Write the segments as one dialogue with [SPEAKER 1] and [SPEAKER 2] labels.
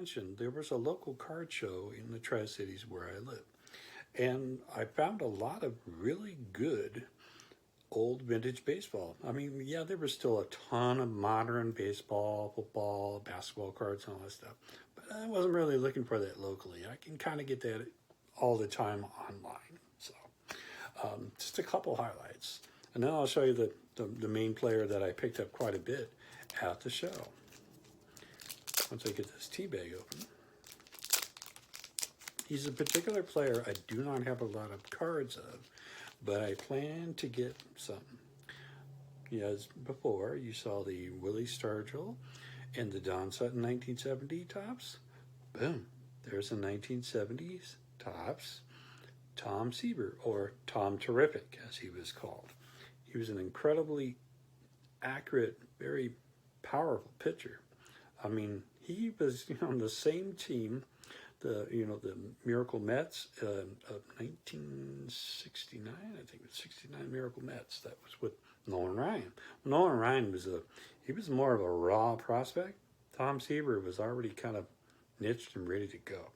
[SPEAKER 1] mentioned, there was a local card show in the Tri-Cities where I live. And I found a lot of really good old vintage baseball. I mean, yeah, there was still a ton of modern baseball, football, basketball cards, and all that stuff. But I wasn't really looking for that locally. I can kind of get that all the time online. So just a couple highlights. And then I'll show you the main player that I picked up quite a bit at the show. Once I get this tea bag open. He's a particular player I do not have a lot of cards of, but I plan to get some. As before, you saw the Willie Stargell and the Don Sutton 1970 tops. Boom, there's a 1970s tops Tom Seaver, or Tom Terrific, as he was called. He was an incredibly accurate, very powerful pitcher. I mean, he was on the same team, the Miracle Mets of 1969. I think it was 69 Miracle Mets. That was with Nolan Ryan. Nolan Ryan was more of a raw prospect. Tom Seaver was already kind of niched and ready to go.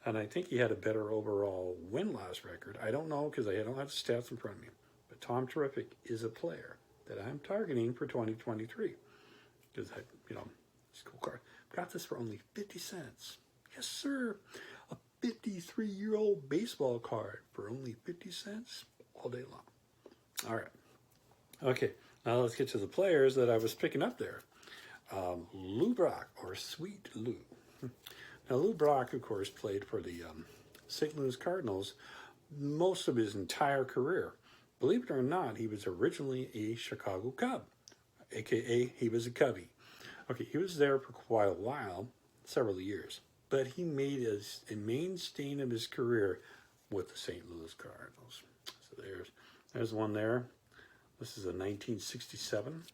[SPEAKER 1] And I think he had a better overall win-loss record. I don't know because I don't have the stats in front of me. But Tom Terrific is a player that I'm targeting for 2023. Because it's a cool card. Got this for only 50 cents. Yes, sir. A 53-year-old baseball card for only 50 cents all day long. All right. Okay, now let's get to the players that I was picking up there. Lou Brock, or Sweet Lou. Now, Lou Brock, of course, played for the St. Louis Cardinals most of his entire career. Believe it or not, he was originally a Chicago Cub, a.k.a. he was a Cubby. Okay, he was there for quite a while, several years, but he made a main stain of his career with the St. Louis Cardinals. So there's one there. This is a 1967.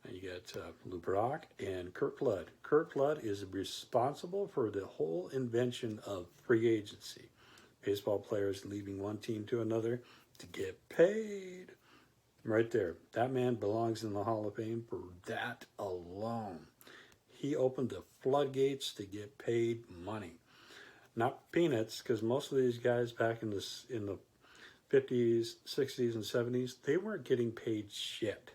[SPEAKER 1] And you got Lou Brock and Curt Flood. Curt Flood is responsible for the whole invention of free agency. Baseball players leaving one team to another to get paid. Right there. That man belongs in the Hall of Fame for that alone. He opened the floodgates to get paid money. Not peanuts, because most of these guys back in the 50s, 60s, and 70s, they weren't getting paid shit.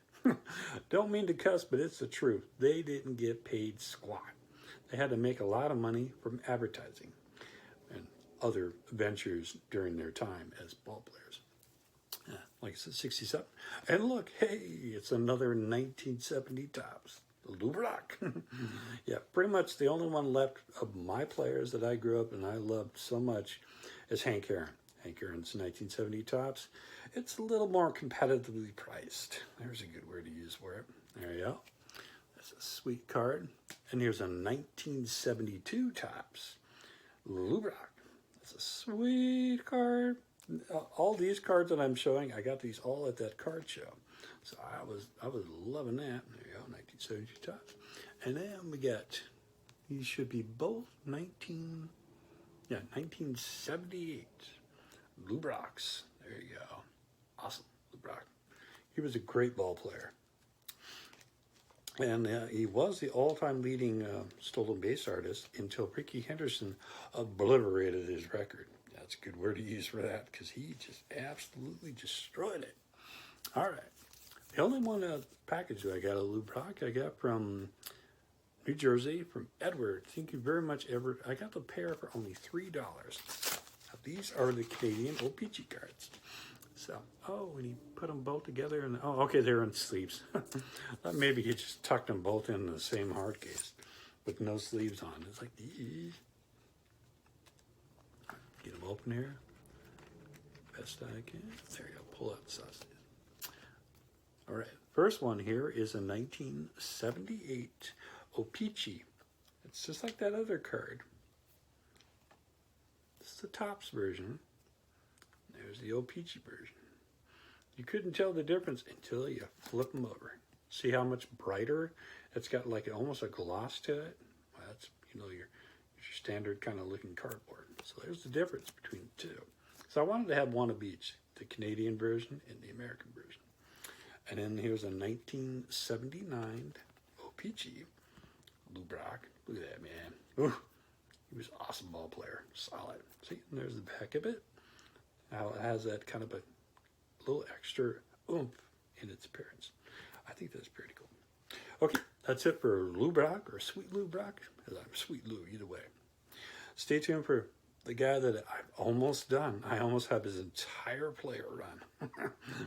[SPEAKER 1] Don't mean to cuss, but it's the truth. They didn't get paid squat. They had to make a lot of money from advertising and other ventures during their time as ball players. Like I said, 67. And look, hey, it's another 1970 tops. Lou Brock. Yeah, pretty much the only one left of my players that I grew up and I loved so much is Hank Aaron. Hank Aaron's 1970 tops. It's a little more competitively priced. There's a good word to use for it. There you go. That's a sweet card. And here's a 1972 tops. Lou Brock. That's a sweet card. All these cards that I'm showing, I got these all at that card show. So I was loving that. There you go, 1972 tops. And then we got, these should be both 1978. Lou Brocks. There you go. Awesome, Lou Brock. He was a great ball player. And he was the all-time leading stolen base artist until Rickey Henderson obliterated his record. That's a good word to use for that because he just absolutely destroyed it. All right. The only one package that I got of Lou Brock I got from New Jersey, from Edward. Thank you very much, Edward. I got the pair for only $3. Now, these are the Canadian OPC cards. So, and he put them both together. And okay, they're in sleeves. Maybe he just tucked them both in the same hard case with no sleeves on. It's like, get them open here. Best I can. There you go. Pull out the sausage. All right. First one here is a 1978 OPC. It's just like that other card. This is the Topps version. There's the OPC version. You couldn't tell the difference until you flip them over. See how much brighter? It's got like almost a gloss to it. Well, that's your standard kind of looking cardboard. So there's the difference between the two. So I wanted to have one of each, the Canadian version and the American version. And then here's a 1979 OPC Lou Brock. Look at that, man. Ooh, awesome ball player. Solid. See, and there's the back of it. Now it has that kind of a little extra oomph in its appearance. I think that's pretty cool. Okay, that's it for Lou Brock, or Sweet Lou Brock, because I'm Sweet Lou either way. Stay tuned for the guy that I've almost done. I almost have his entire player run.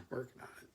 [SPEAKER 1] Working on it.